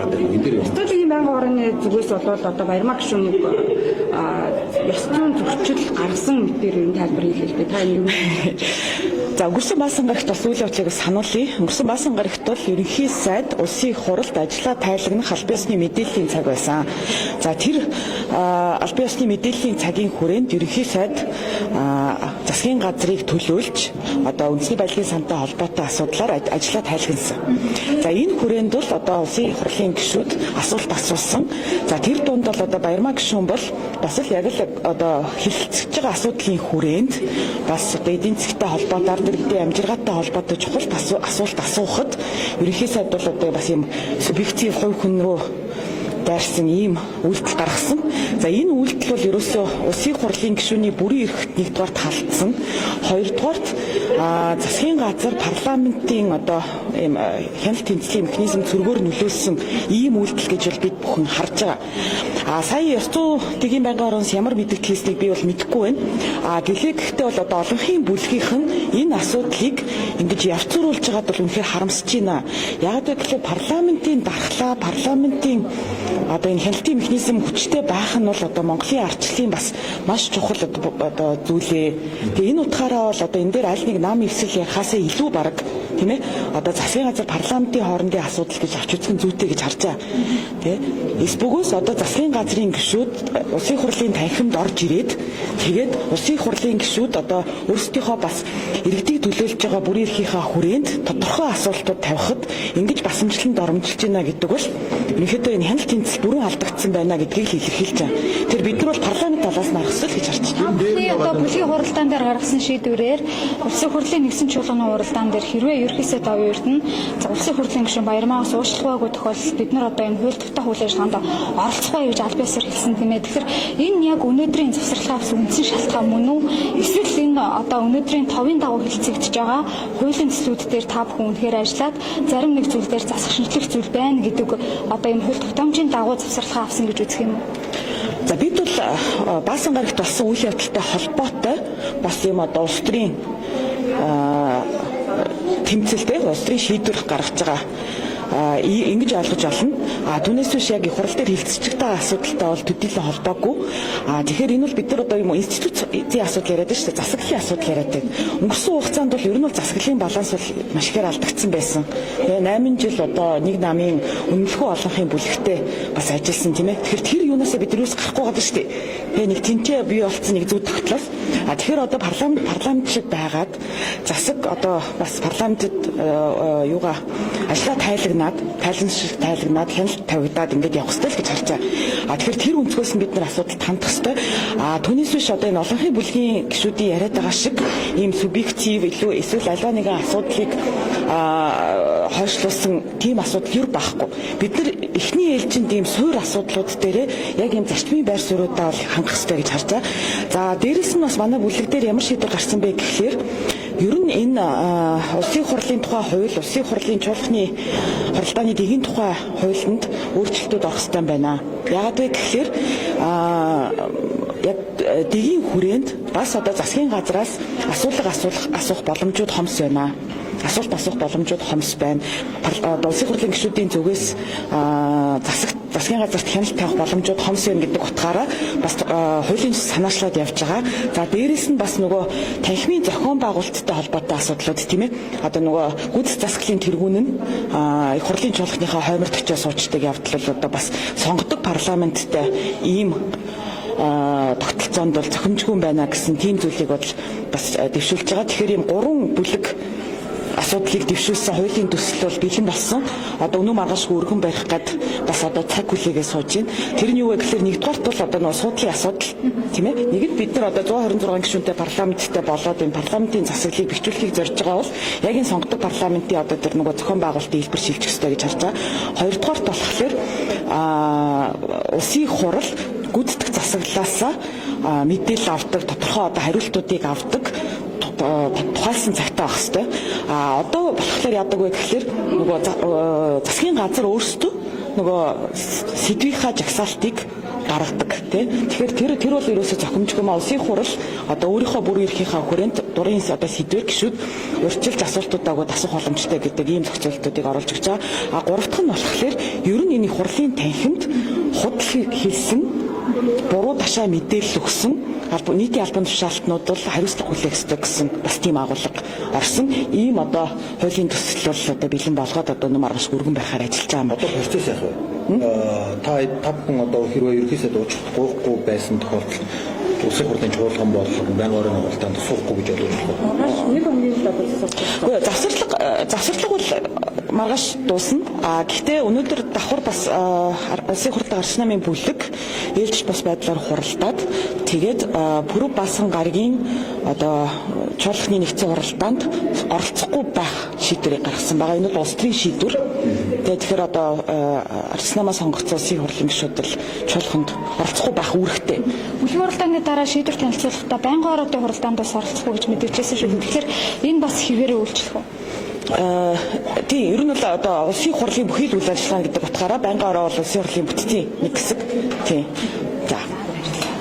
гараад байна. Энэ дээр Студийн байнгын орны зүгээс бол одоо Баярмаа гишүүнийг ёс зүйн зөрчил гаргасан мэтээр энэ тайлбар хийлээ л дээ. Та энэ юу? За өнгөрсөн баасан гарагт бас үйл явдлыг сануулъя. Өнгөрсөн баасан гарагт бол ерөнхий сайд улсын их хуралд ажиллаа тайлагнах албан ёсны мэдээллийн цаг байсан. За тэр албан ёсны мэдээллийн цагийн хүрээнд ерөнхий сайд засгийн газрыг төлөөлж одоо үндэсний баялагын сантай холбоотой асуудлаар ажиллаа тайлагнасан. За энэ хүрээнд бол одоо улсын их хурлын гишүүд асуулт асуусан. За тэр дунд бол одоо Баярмаа гишүүн бол бас л яг л одоо хилцэж байгаа асуудлын хүрээнд бас одоо эдийн засгийн холбоотой дэргэдийн амжиргаатай холбоотой чухал асуулт асуухад ерөнхий сайд бол одоо бас юм субъектив хувь хүн рүү дайрсан ийм үйлдэл гаргасан. За энэ үйлдэл бол ерөөсөө улсын хурлын гишүүний бүрэн эрхт нэгдүгээрт халдсан. Хоёрдугаарт засгийн газар парламентын одоо ийм хяналт тэнцлийн механизм зөргөөр нөлөөлсөн ийм үйлдэл гэж бол бид бүхэн харж байгаа. Сая ёс зүйн байнгын ороноос ямар мэдээлэл хийснийг би бол мэдэхгүй байна. Гэхдээ бол одоо олонхын бүлгийнх нь энэ асуудлыг ингэж явцруулж байгаад бол үнэхээр харамсаж байна. Яг гэвэл парламентын дархлаа, парламентын одоо энэ хяналтын механизм хүчтэй байх нь бол одоо Монголын арчлалын бас маш чухал одоо зүйлээ. Тэгээ энэ утгаараа бол одоо энэ дээр аль нэг нам эвсэл ярихаасаа илүү бараг тийм ээ одоо засгийн газар парламентын хоорондын асуудал гэж авч үзэх нь зүйтэй гэж харж байгаа. Тэ эсбөгөөс одоо засгийн газрын гишүүд улсын хурлын танхимд орж ирээд тэгээд улсын хурлын гишүүд одоо өөрсдийнхөө бас иргэдийг төлөөлж байгаа бүрэн эрхийнхаа хүрээнд тодорхой асуултууд тавихад ингэж басамжлалд оромжилж байна гэдэг бол ерөнхийдөө энэ хяналт тэнцэл бүрэн алдагдсан байна гэдгийг илэрхийлж байгаа. Тэр бид нар бол парламент талаас нь харах гэж харж байна. Одоо бүлгийн хуралдаан дээр гаргасан шийдвэрээр улсын хурлын нэгсэн чуулганы хуралдаан дээр хэрвээ ерөнхийсэд даван эрдэнэ улсын хурлын гишүүн Баярмаагаас уучлалгүйгүй тохиолдолд бид нар одоо энэ хууль тогтоох үйл ажиллагаанд оролцохгүй гэж аль биесээр хэлсэн тийм ээ. Тэгэхээр энэ яг өнөөдрийн завсралгаас үндсэн шалтгаан мөн үү? Эсвэл энэ одоо өнөөдрийн товын дагуу хэлцэгдэж байгаа хуулийн төслүүд дээр та бүхэн үнэхээр ажиллаад зарим нэг зүйл дээр засах шинжлэх зүйл байна гэдэг одоо энэ хууль тогтоомжийн дагуу завсралгаа авсан гэж үзэх юм уу? За бид бол баасан гарагт болсон үйл явдалтай холбоотой бас юм одоо улс төрийн тэмцэлтэй улс төрийн шийдвэр гаргаж байгаа ингэж ойлгож олно. Түүнээс биш яг их хурал дээр хилцэж байгаа асуудалтай бол төдийлөн холбоогүй. Тэгэхээр энэ бол бид нар одоо юм институцийн асуудал яриад байна шүү дээ. Засаглалын асуудал яриад байна. Өнгөрсөн хугацаанд бол ер нь бол засаглалын баланс бол маш ихээр алдагдсан байсан. Тэгээ 8 жил одоо нэг намын үнэлэхүй олонхын бүлэгтээ бас ажилласан тийм ээ. Тэгэхээр тэр юунаасаа бид юус гарахгүй байгаа шүү дээ. Тэгээ нэг тэнцээ бий болсон нэг зүг тогтлол. Тэгэхээр одоо парламент шиг байгаад засаг одоо бас парламентэд юугаа ажлаа тайлагнаад хяналт тавигдаад ингээд явах хэрэгтэй л гэж харж байгаа. Тэгэхээр тэр өнцгөөс нь бид нар асуудалд хандах хэрэгтэй. Түүнээс биш одоо энэ олонхын бүлгийн гишүүдийн яриад байгаа шиг ийм субъектив илүү эсвэл альва нэгэн асуудлыг хойшлуулсан тийм асуудал юу байхгүй. Бид нар эхний ээлжинд ийм суур асуудлууд дээрээ яг ийм зарчмын байр суурьудаа бол хангах хэрэгтэй гэж харж байгаа. За дээрэс нь бас манай бүлэг дээр ямар шийдвэр гарсан бэ гэхлээр ер нь энэ улсын хурлын тухай хууль, улсын хурлын чуулганы хуралдааны дэгийн тухай хуулинд өөрчлөлтүүд орох ёстой байна. Яагаад вэ гэхээр яг дэгийн хүрээнд бас одоо засгийн газраас асуух боломжууд хомс байна. Асуулт асуух боломжууд хомс байна. Улсын хурлын гишүүдийн зүгээс засгийн газарт хяналт тавих боломжууд хомс байна гэдэг утгаараа бас хуулийн санаачлаад явж байгаа. За дээрэс нь бас нөгөө танхимын зохион байгуулалттай холбоотой асуудлууд тийм ээ. Одоо нөгөө гүйцэтгэх засаглалын тэргүүн нь их хурлын чуулганыхаа хойморт очиж суучдаг явдал бол одоо бас сонгодог парламенттай ийм тогтолцоонд бол зохимжгүй байна гэсэн тийм зүйлийг бол бас дэвшүүлж байгаа. Тэгэхээр ийм 3 бүлэг асуудлыг дэвшүүлсэн хуулийн төсөл бол бэлэн болсон. Одоо өнөө маргаашгүй өргөн барих гад бас одоо цаг хүлээгээ сууж байна. Тэр нь юу вэ гэхээр нэгдүгээрт бол одоо нөгөө суудлын асуудал тийм ээ. Нэг нь бид нар одоо 126 гишүүнтэй парламенттай болоод энэ парламентын засаглалыг бэхжүүлэхийг зорж байгаа бол яг энэ сонгодог парламентын одоо тэр нөгөө зохион байгуулалтын хэлбэр шилжих ёстой гэж харж байгаа. Хоёрдугаарт болохоор улсын хурал гүйцэтгэх засаглалаасаа мэдээлэл авдаг, тодорхой одоо хариултуудыг авдаг тухайлсан цагтаа байх хэвээр. Одоо болохоор яадаг вэ гэхээр нөгөө засгийн газар өөрсдөө нөгөө сэдвийнхаа жагсаалтыг гаргадаг тий. Тэгэхээр тэр бол ерөөсөө зохимжгүй маа улсын хурал одоо өөрийнхөө бүр эрхийнхаа хүрээнд дурын одоо сэдвэр гişүүд урьдчилж асуултуудаа асуух боломжтой гэдэг ийм зохицуултуудыг оруулж өгч байгаа. А гурав дахь нь болохоор ер нь энэ хурлын танхимд худал хийсэн буруу ташаа мэдээлэл өгсөн нийтийн албан тушаалтнууд бол хариуцлага хүлээх ёстой гэсэн бас тийм агуулга орсон. Ийм одоо хуулийн төсөл бол одоо бэлэн болгоод одоо маргааш өргөн байхаар ажиллаж байгаа юм. Одоо процесс яах вэ? Та бүхэн одоо хэрвээ ерөнхийдөө дуучих гоохгүй байсан тохиолдолд улсын хурлын чуулган бол байнгын орон байгуулалтанд суухгүй гэж бодож байна. Маргааш нэг өдрийн процесс завсарлага бол маргааш дуусна. Гэхдээ өнөөдөр давхар бас улсын хурлын арчны намын бүлэг ээлж бус байдлаар хуралдаад тэгээд Пүрэв Баасан гарагийн одоо чуулганы нэгдсэн хуралдаанд оролцохгүй байх шийдвэрийг гаргасан байгаа. Энэ бол улс төрийн шийдвэр. Тэгэхээр одоо арчны намаа сонгогдсон улсын хурлын гишүүд л чуулганд оролцохгүй байх үүрэгтэй. Бүлгийн хуралдааны дараа шийдвэр танилцуулахдаа байнгын орон хуралдаанд бас оролцохгүй гэж мэдээлжсэн шүү. Тэгэхээр энэ бас хэвээрээ үйлчлэх үү? Тийм, ер нь бол одоо улсын хурлын бүхий л үйл ажиллагаа гэдэг утгаараа байнгын орон бол улсын хурлын бүтцийн нэг хэсэг. Тийм.